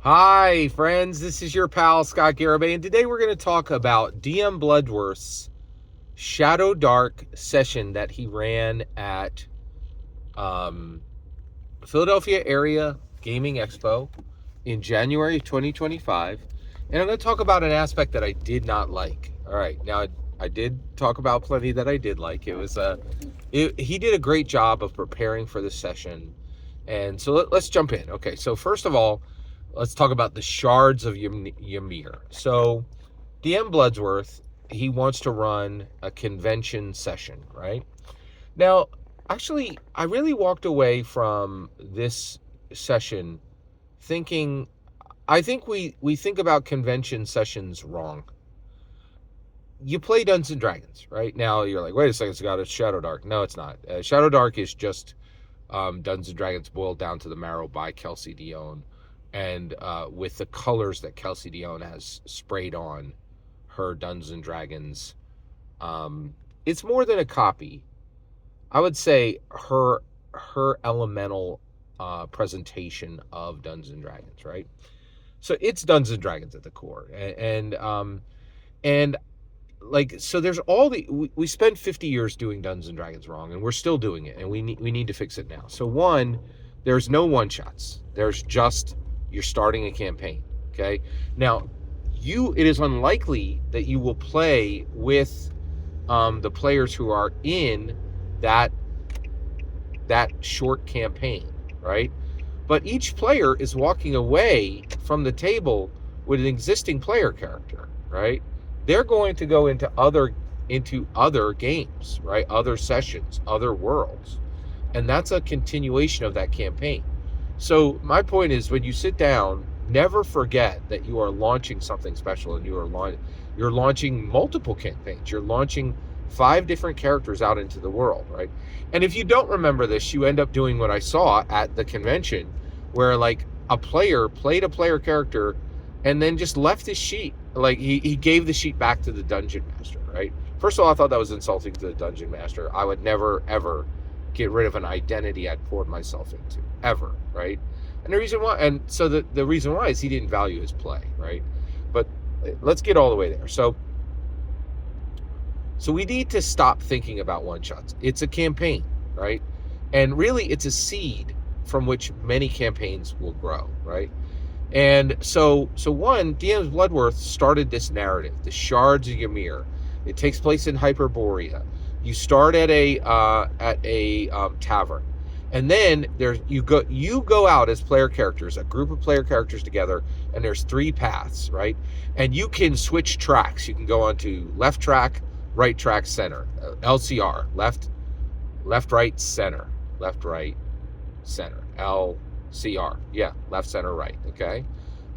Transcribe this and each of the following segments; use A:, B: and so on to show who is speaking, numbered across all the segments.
A: Hi, friends. This is your pal, Scott Garibay, and today we're going to talk about DM Bloodworth's Shadowdark session that he ran at um, Philadelphia Area Gaming Expo in January 2025. And I'm going to talk about an aspect that I did not like. All right. Now, I did talk about plenty that I did like. He did a great job of preparing for this session. And so let's jump in. Okay. So, first of all, let's talk about the Shards of Ymir. So, DM Bloodsworth, he wants to run a convention session, right? Now, actually, I really walked away from this session thinking, I think we think about convention sessions wrong. You play Dungeons and Dragons, right? Now you're like, wait a second, Scott, it's Shadowdark. No, it's not. Shadowdark is just Dungeons and Dragons boiled down to the marrow by Kelsey Dion, and with the colors that Kelsey Dion has sprayed on her Dungeons and Dragons. It's more than a copy. I would say her elemental presentation of Dungeons and Dragons, right? So it's Dungeons and Dragons at the core, and like, so there's all we spent 50 years doing Dungeons and Dragons wrong, and we're still doing it, and we need to fix it now. So one, there's no one shots. There's just, you're starting a campaign. Okay, now it is unlikely that you will play with the players who are in that short campaign, right? But each player is walking away from the table with an existing player character, right? They're going to go into other games, right? Other sessions, other worlds. And that's a continuation of that campaign. So my point is, when you sit down, never forget that you are launching something special, and you're launching multiple campaigns. You're launching 5 different characters out into the world, right? And if you don't remember this, you end up doing what I saw at the convention, where like a player played a player character and then just left his sheet. Like he gave the sheet back to the dungeon master, right? First of all, I thought that was insulting to the dungeon master. I would never, ever get rid of an identity I'd poured myself into, ever, right? And the reason why, the reason why is he didn't value his play, right? But let's get all the way there. So we need to stop thinking about one-shots. It's a campaign, right? And really, it's a seed from which many campaigns will grow, right? And so one, DM Bloodworth started this narrative, the Shards of Ymir. It takes place in Hyperborea. You start at a tavern, and then you go out as player characters, a group of player characters together, and there's 3 paths, right? And you can switch tracks. You can go onto left track, right track, center, LCR, left, right, center, left, right, center, LCR, yeah, left, center, right, okay,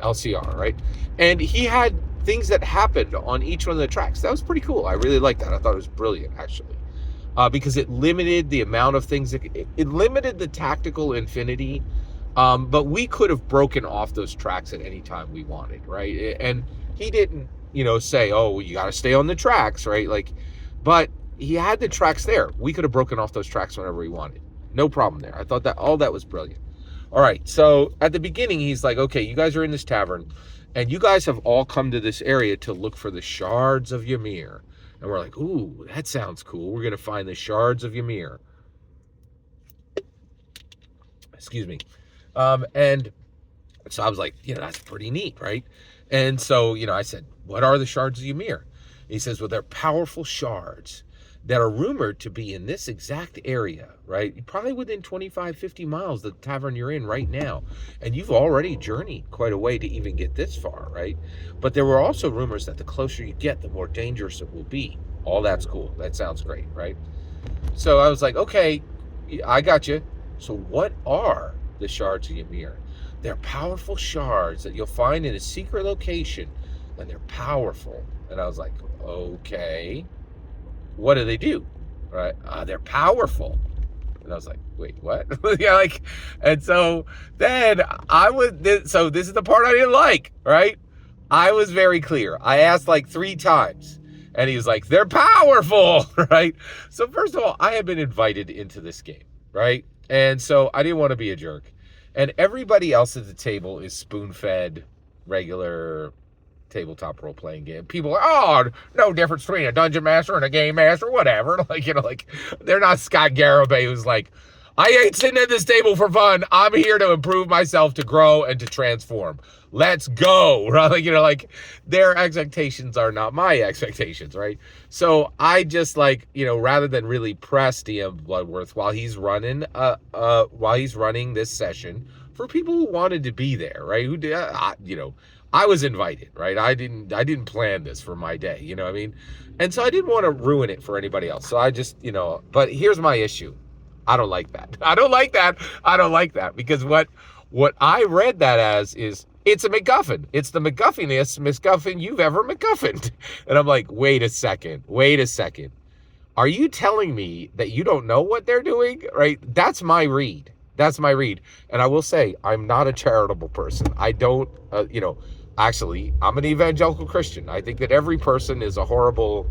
A: LCR, right? And he had things that happened on each one of the tracks. That was pretty cool. I really liked that. I thought it was brilliant, actually, because it limited the amount of things it limited the tactical infinity, but we could have broken off those tracks at any time we wanted, right? And he didn't, say, oh, you got to stay on the tracks, right? Like, but he had the tracks there. We could have broken off those tracks whenever we wanted. No problem there. I thought that all that was brilliant. All right, so at the beginning, he's like, okay, you guys are in this tavern, and you guys have all come to this area to look for the Shards of Ymir. And we're like, ooh, that sounds cool. We're going to find the Shards of Ymir. Excuse me. And so I was like, that's pretty neat, right? And so, I said, what are the Shards of Ymir? He says, well, they're powerful shards that are rumored to be in this exact area, right? Probably within 25, 50 miles of the tavern you're in right now. And you've already journeyed quite a way to even get this far, right? But there were also rumors that the closer you get, the more dangerous it will be. All that's cool. That sounds great, right? So I was like, okay, I got you. So what are the Shards of Ymir? They're powerful shards that you'll find in a secret location, and they're powerful. And I was like, okay, what do they do? Right? They're powerful. And I was like, wait, what? Yeah, and so then so this is the part I didn't like, right? I was very clear. I asked like 3 times, and he was like, they're powerful, right? So first of all, I had been invited into this game, right? And so I didn't want to be a jerk. And everybody else at the table is spoon-fed regular tabletop role-playing game. People are, oh, no difference between a dungeon master and a game master, whatever. Like, like, they're not Scott Garibay, who's like, I ain't sitting at this table for fun. I'm here to improve myself, to grow, and to transform. Let's go, right? Like, like, their expectations are not my expectations, right? So I just, like, rather than really press DM Bloodworth while he's running this session for people who wanted to be there, right? Who did, I was invited, right? I didn't plan this for my day, what I mean? And so I didn't want to ruin it for anybody else. So I just, but here's my issue. I don't like that. I don't like that because what I read that as is it's a MacGuffin. It's the MacGuffinest MacGuffin you've ever MacGuffined. And I'm like, wait a second. Are you telling me that you don't know what they're doing? Right? That's my read. And I will say, I'm not a charitable person. I don't, actually, I'm an evangelical Christian. I think that every person is a horrible,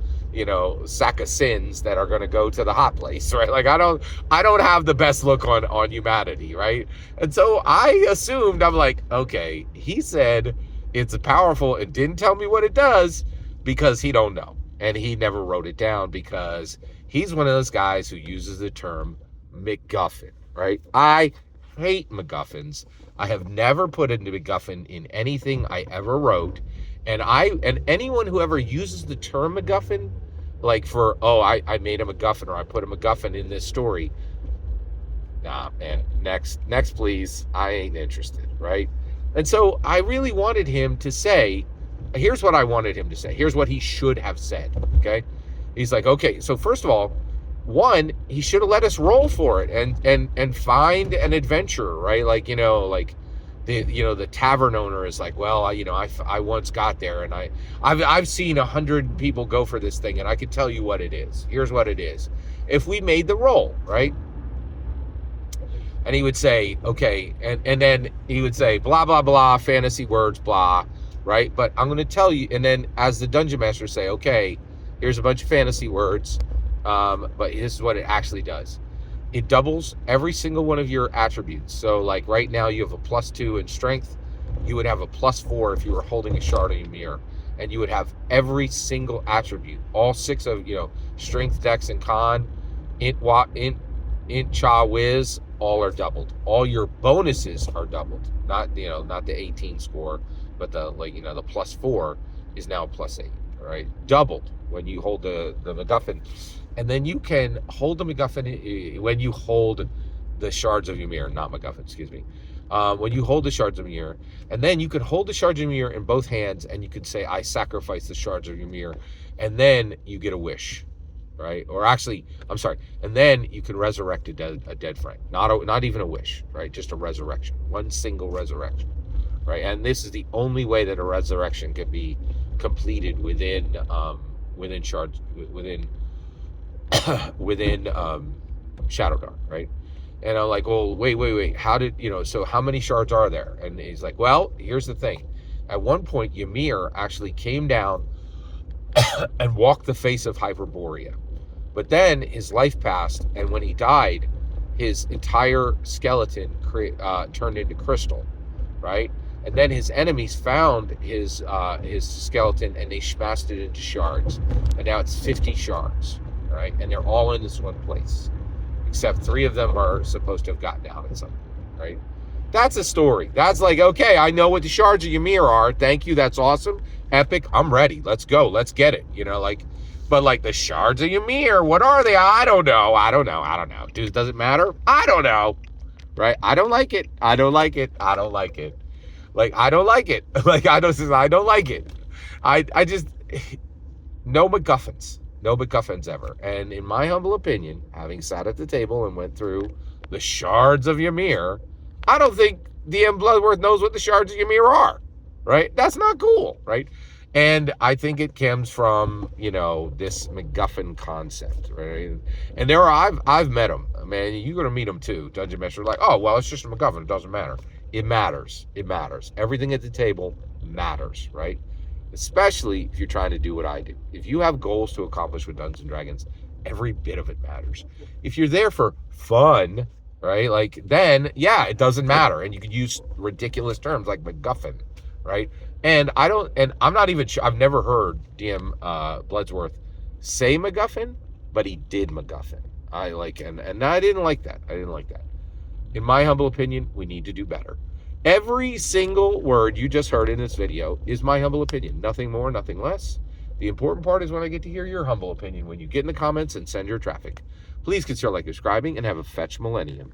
A: sack of sins that are going to go to the hot place, right? Like, I don't have the best look on humanity, right? And so I assumed, I'm like, okay, he said it's powerful and didn't tell me what it does because he don't know. And he never wrote it down because he's one of those guys who uses the term MacGuffin, right? I hate MacGuffins. I have never put a MacGuffin in anything I ever wrote. And anyone who ever uses the term MacGuffin, like for, I made a MacGuffin or I put a MacGuffin in this story. Nah, man, next please. I ain't interested, right? And so I really wanted him to say, here's what I wanted him to say. Here's what he should have said, okay? He's like, okay, so first of all, one, he should have let us roll for it and find an adventure, right? Like, like the tavern owner is like, well, I once got there and I've seen 100 people go for this thing and I can tell you what it is. Here's what it is. If we made the roll, right? And he would say, okay, and then he would say, blah, blah, blah, fantasy words, blah, right? But I'm going to tell you, and then as the dungeon master say, okay, here's a bunch of fantasy words, but this is what it actually does. It doubles every single one of your attributes. So like right now you have a +2 in strength. You would have a +4 if you were holding a shard of Ymir. And you would have every single attribute, all 6 of, strength, dex, and con, int, cha, whiz, all are doubled. All your bonuses are doubled. Not the 18 score, but the the +4 is now +8. All right, doubled when you hold the MacGuffin. And then you can hold the MacGuffin when you hold the Shards of Ymir, not MacGuffin, excuse me. When you hold the Shards of Ymir, and then you could hold the Shards of Ymir in both hands, and you could say, I sacrifice the Shards of Ymir, and then you get a wish, right? Or actually, I'm sorry, and then you can resurrect a dead friend. Not even a wish, right? Just a resurrection, one single resurrection, right? And this is the only way that a resurrection can be completed within Shards, within Shadowdark, right? And I'm like, well, wait, how did, so how many shards are there? And he's like, well, here's the thing. At one point, Ymir actually came down and walked the face of Hyperborea. But then his life passed, and when he died, his entire skeleton turned into crystal, right? And then his enemies found his skeleton, and they smashed it into shards. And now it's 50 shards, right? And they're all in this one place. Except 3 of them are supposed to have gotten out at some point, right? That's a story. That's like, okay, I know what the Shards of Ymir are. Thank you. That's awesome. Epic. I'm ready. Let's go. Let's get it. But like the Shards of Ymir, what are they? I don't know. Dude, does it matter? I don't know. Right? I don't like it. Like, I don't like it. Like, I don't like it. I just, no MacGuffins. No MacGuffins ever. And in my humble opinion, having sat at the table and went through the Shards of Ymir, I don't think DM Bluddworth knows what the Shards of Ymir are, right? That's not cool, right? And I think it comes from, this MacGuffin concept, right? And I've met them. Man, you're going to meet them too. Dungeon Master like, oh, well, it's just a MacGuffin. It doesn't matter. It matters. Everything at the table matters, right? Especially if you're trying to do what I do. If you have goals to accomplish with Dungeons & Dragons, every bit of it matters. If you're there for fun, right? Like, then, yeah, it doesn't matter. And you could use ridiculous terms like MacGuffin, right? And I'm not even sure, I've never heard DM Bloodsworth say MacGuffin, but he did MacGuffin. And I didn't like that. In my humble opinion, we need to do better. Every single word you just heard in this video is my humble opinion. Nothing more, nothing less. The important part is when I get to hear your humble opinion when you get in the comments and send your traffic. Please consider like, subscribing, and have a fetch millennium.